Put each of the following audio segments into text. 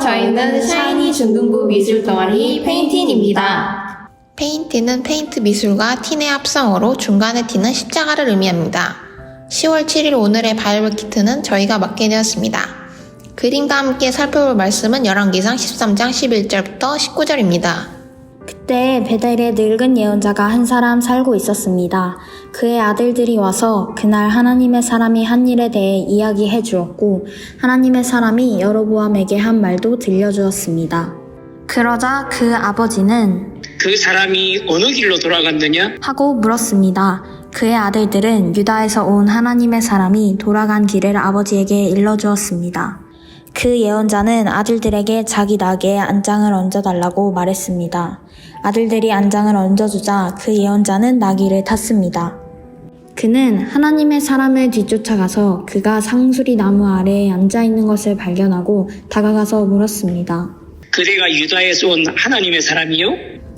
저희는 샤이니 중등부 미술 동아리 페인틴입니다. 페인틴은 페인트 미술과 틴의 합성어로 중간에 틴은 십자가를 의미합니다. 10월 7일 오늘의 바이블 키트는 저희가 맡게 되었습니다. 그림과 함께 살펴볼 말씀은 열왕기상 13장 11절부터 19절입니다. 그때 베델에 늙은 예언자가 한 사람 살고 있었습니다. 그의 아들들이 와서 그날 하나님의 사람이 한 일에 대해 이야기해 주었고 하나님의 사람이 여로보암에게 한 말도 들려주었습니다. 그러자 그 아버지는 그 사람이 어느 길로 돌아갔느냐? 하고 물었습니다. 그의 아들들은 유다에서 온 하나님의 사람이 돌아간 길을 아버지에게 일러주었습니다. 그 예언자는 아들들에게 자기 나귀에 안장을 얹어달라고 말했습니다. 아들들이 안장을 얹어주자 그 예언자는 나귀를 탔습니다. 그는 하나님의 사람을 뒤쫓아가서 그가 상수리 나무 아래에 앉아있는 것을 발견하고 다가가서 물었습니다. 그대가 유다에서 온 하나님의 사람이요?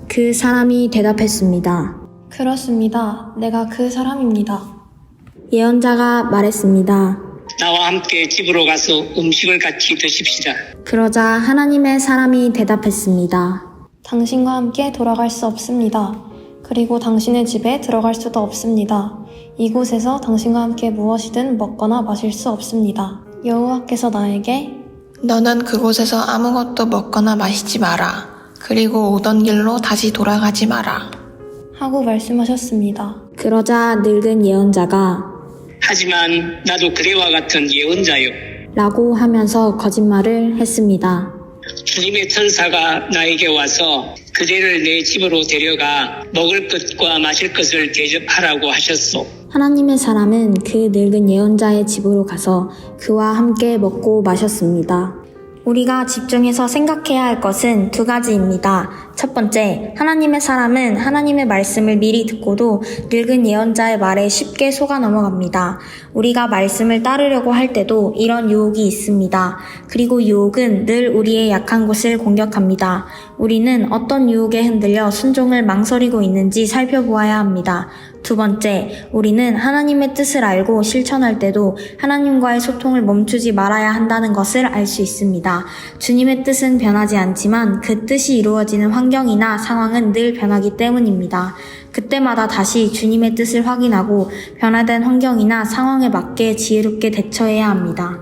그 사람이 대답했습니다. 그렇습니다. 내가 그 사람입니다. 예언자가 말했습니다. 나와 함께 집으로 가서 음식을 같이 드십시다. 그러자 하나님의 사람이 대답했습니다. 당신과 함께 돌아갈 수 없습니다. 그리고 당신의 집에 들어갈 수도 없습니다. 이곳에서 당신과 함께 무엇이든 먹거나 마실 수 없습니다. 여호와께서 나에게 너는 그곳에서 아무것도 먹거나 마시지 마라. 그리고 오던 길로 다시 돌아가지 마라. 하고 말씀하셨습니다. 그러자 늙은 예언자가 하지만 나도 그대와 같은 예언자요. 라고 하면서 거짓말을 했습니다. 주님의 천사가 나에게 와서 그대를 내 집으로 데려가 먹을 것과 마실 것을 대접하라고 하셨소. 하나님의 사람은 그 늙은 예언자의 집으로 가서 그와 함께 먹고 마셨습니다. 우리가 집중해서 생각해야 할 것은 두 가지입니다. 첫 번째, 하나님의 사람은 하나님의 말씀을 미리 듣고도 늙은 예언자의 말에 쉽게 속아 넘어갑니다. 우리가 말씀을 따르려고 할 때도 이런 유혹이 있습니다. 그리고 유혹은 늘 우리의 약한 곳을 공격합니다. 우리는 어떤 유혹에 흔들려 순종을 망설이고 있는지 살펴보아야 합니다. 두 번째, 우리는 하나님의 뜻을 알고 실천할 때도 하나님과의 소통을 멈추지 말아야 한다는 것을 알 수 있습니다. 주님의 뜻은 변하지 않지만 그 뜻이 이루어지는 환경이나 상황은 늘 변하기 때문입니다. 그때마다 다시 주님의 뜻을 확인하고 변화된 환경이나 상황에 맞게 지혜롭게 대처해야 합니다.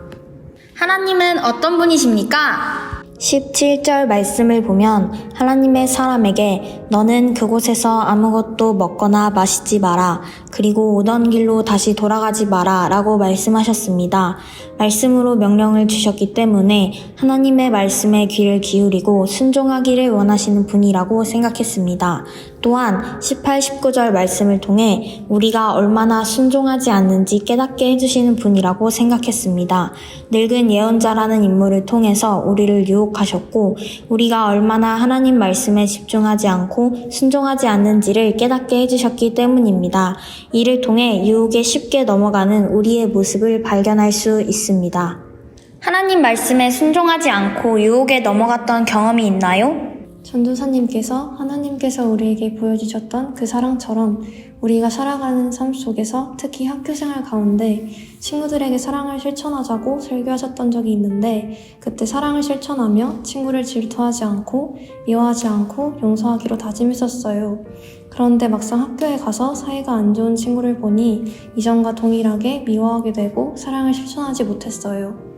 하나님은 어떤 분이십니까? 17절 말씀을 보면 하나님의 사람에게 너는 그곳에서 아무것도 먹거나 마시지 마라. 그리고 오던 길로 다시 돌아가지 마라 라고 말씀하셨습니다. 말씀으로 명령을 주셨기 때문에 하나님의 말씀에 귀를 기울이고 순종하기를 원하시는 분이라고 생각했습니다. 또한 18, 19절 말씀을 통해 우리가 얼마나 순종하지 않는지 깨닫게 해주시는 분이라고 생각했습니다. 늙은 예언자라는 인물을 통해서 우리를 유혹하셨고 우리가 얼마나 하나님 말씀에 집중하지 않고 순종하지 않는지를 깨닫게 해주셨기 때문입니다. 이를 통해 유혹에 쉽게 넘어가는 우리의 모습을 발견할 수 있습니다. 하나님 말씀에 순종하지 않고 유혹에 넘어갔던 경험이 있나요? 전도사님께서 하나님께서 우리에게 보여주셨던 그 사랑처럼 우리가 살아가는 삶 속에서 특히 학교 생활 가운데 친구들에게 사랑을 실천하자고 설교하셨던 적이 있는데 그때 사랑을 실천하며 친구를 질투하지 않고 미워하지 않고 용서하기로 다짐했었어요. 그런데 막상 학교에 가서 사이가 안 좋은 친구를 보니 이전과 동일하게 미워하게 되고 사랑을 실천하지 못했어요.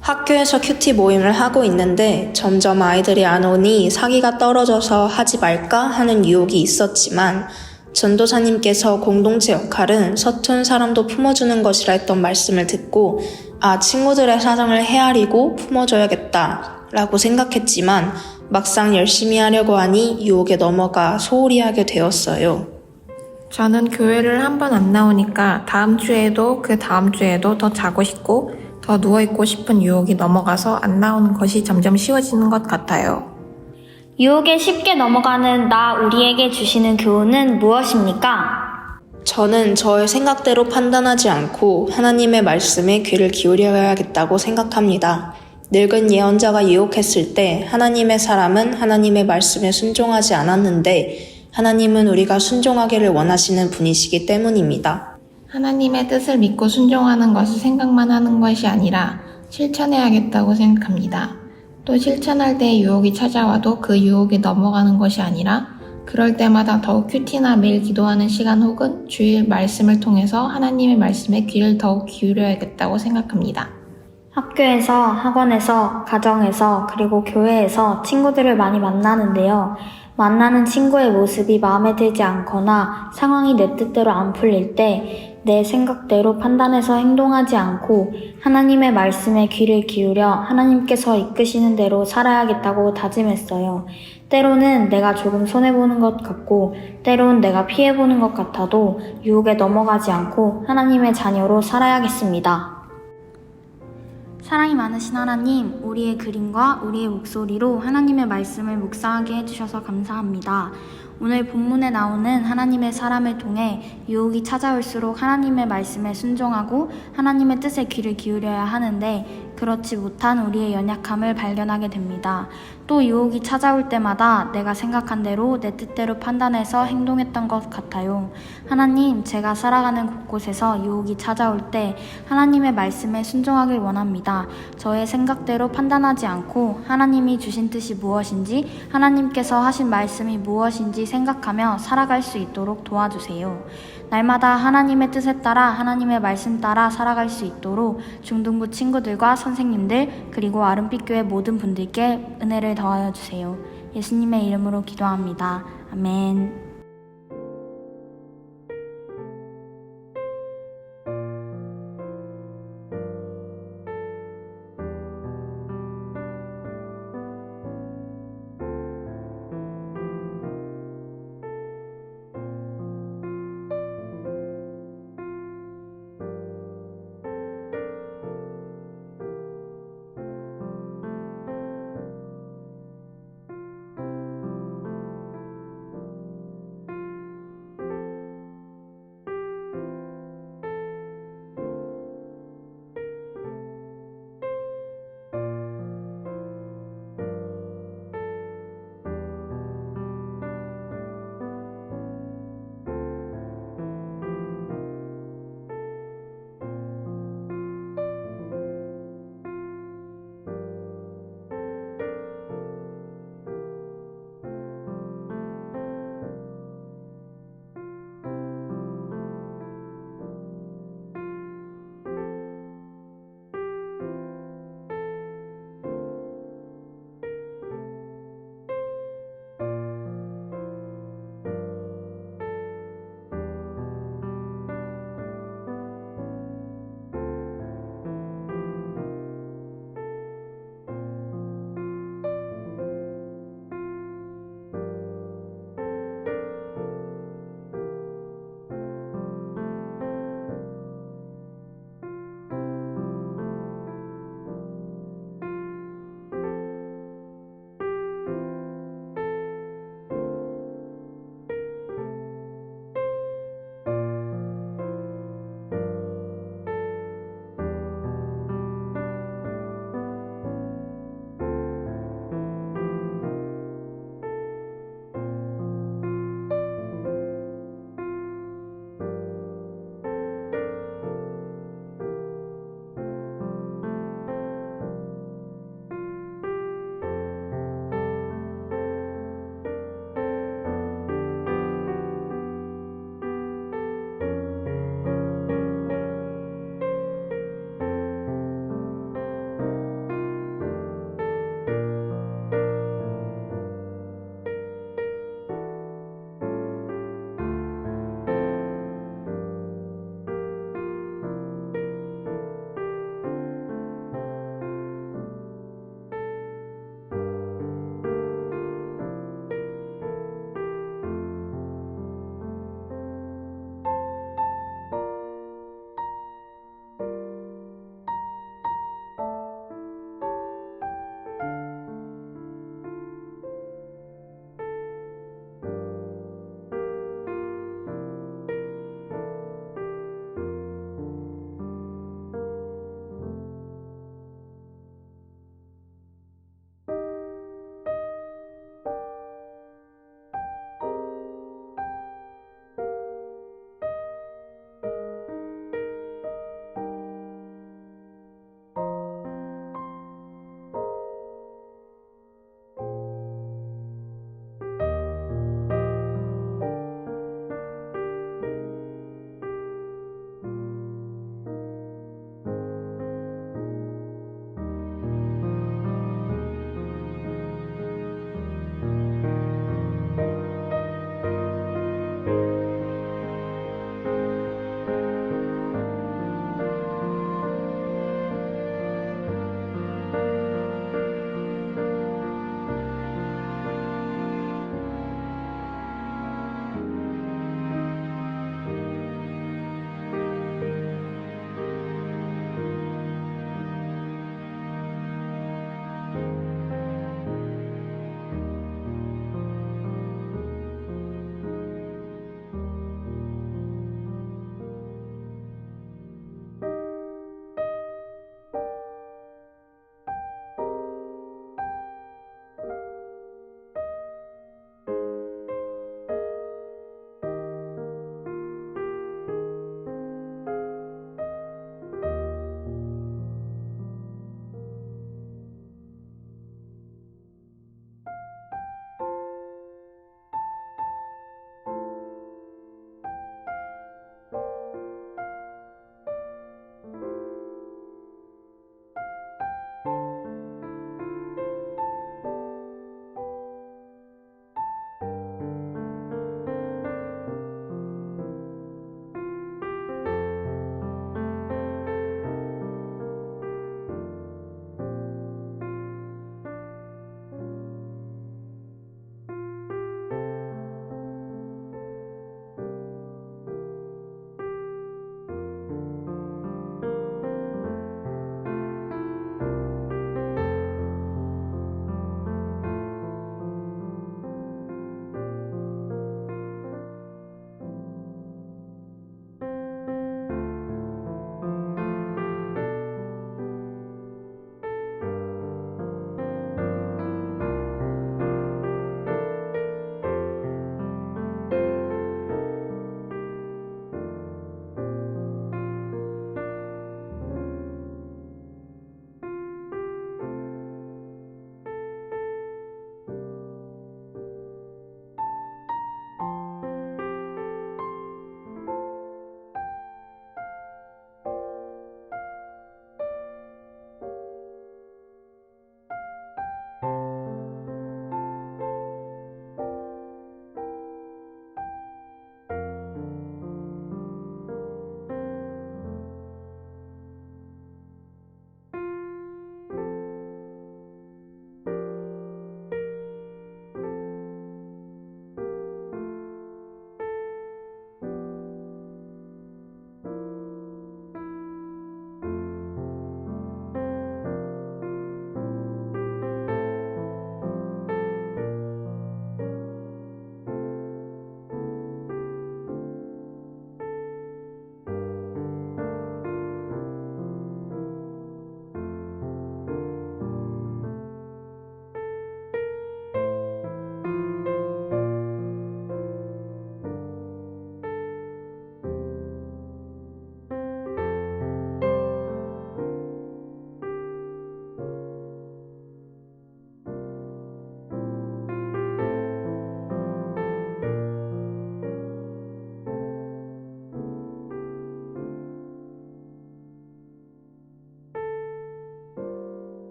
학교에서 큐티 모임을 하고 있는데 점점 아이들이 안 오니 사기가 떨어져서 하지 말까 하는 유혹이 있었지만 전도사님께서 공동체 역할은 서툰 사람도 품어주는 것이라 했던 말씀을 듣고 친구들의 사정을 헤아리고 품어줘야겠다 라고 생각했지만 막상 열심히 하려고 하니 유혹에 넘어가 소홀히 하게 되었어요. 저는 교회를 한 번 안 나오니까 다음 주에도 그 다음 주에도 더 자고 싶고 더 누워있고 싶은 유혹이 넘어가서 안 나오는 것이 점점 쉬워지는 것 같아요. 유혹에 쉽게 넘어가는 우리에게 주시는 교훈은 무엇입니까? 저는 저의 생각대로 판단하지 않고 하나님의 말씀에 귀를 기울여야겠다고 생각합니다. 늙은 예언자가 유혹했을 때 하나님의 사람은 하나님의 말씀에 순종하지 않았는데 하나님은 우리가 순종하기를 원하시는 분이시기 때문입니다. 하나님의 뜻을 믿고 순종하는 것을 생각만 하는 것이 아니라 실천해야겠다고 생각합니다. 또 실천할 때 유혹이 찾아와도 그 유혹에 넘어가는 것이 아니라 그럴 때마다 더욱 큐티나 매일 기도하는 시간 혹은 주일 말씀을 통해서 하나님의 말씀에 귀를 더욱 기울여야겠다고 생각합니다. 학교에서, 학원에서, 가정에서, 그리고 교회에서 친구들을 많이 만나는데요. 만나는 친구의 모습이 마음에 들지 않거나 상황이 내 뜻대로 안 풀릴 때 내 생각대로 판단해서 행동하지 않고 하나님의 말씀에 귀를 기울여 하나님께서 이끄시는 대로 살아야겠다고 다짐했어요. 때로는 내가 조금 손해보는 것 같고 때로는 내가 피해보는 것 같아도 유혹에 넘어가지 않고 하나님의 자녀로 살아야겠습니다. 사랑이 많으신 하나님, 우리의 그림과 우리의 목소리로 하나님의 말씀을 묵상하게 해주셔서 감사합니다. 오늘 본문에 나오는 하나님의 사람을 통해 유혹이 찾아올수록 하나님의 말씀에 순종하고 하나님의 뜻에 귀를 기울여야 하는데 그렇지 못한 우리의 연약함을 발견하게 됩니다. 또 유혹이 찾아올 때마다 내가 생각한 대로 내 뜻대로 판단해서 행동했던 것 같아요. 하나님, 제가 살아가는 곳곳에서 유혹이 찾아올 때 하나님의 말씀에 순종하길 원합니다. 저의 생각대로 판단하지 않고 하나님이 주신 뜻이 무엇인지 하나님께서 하신 말씀이 무엇인지 생각하며 살아갈 수 있도록 도와주세요. 날마다 하나님의 뜻에 따라 하나님의 말씀 따라 살아갈 수 있도록 중등부 친구들과 선생님들 그리고 아름빛교회 모든 분들께 은혜를 더하여 주세요. 예수님의 이름으로 기도합니다. 아멘.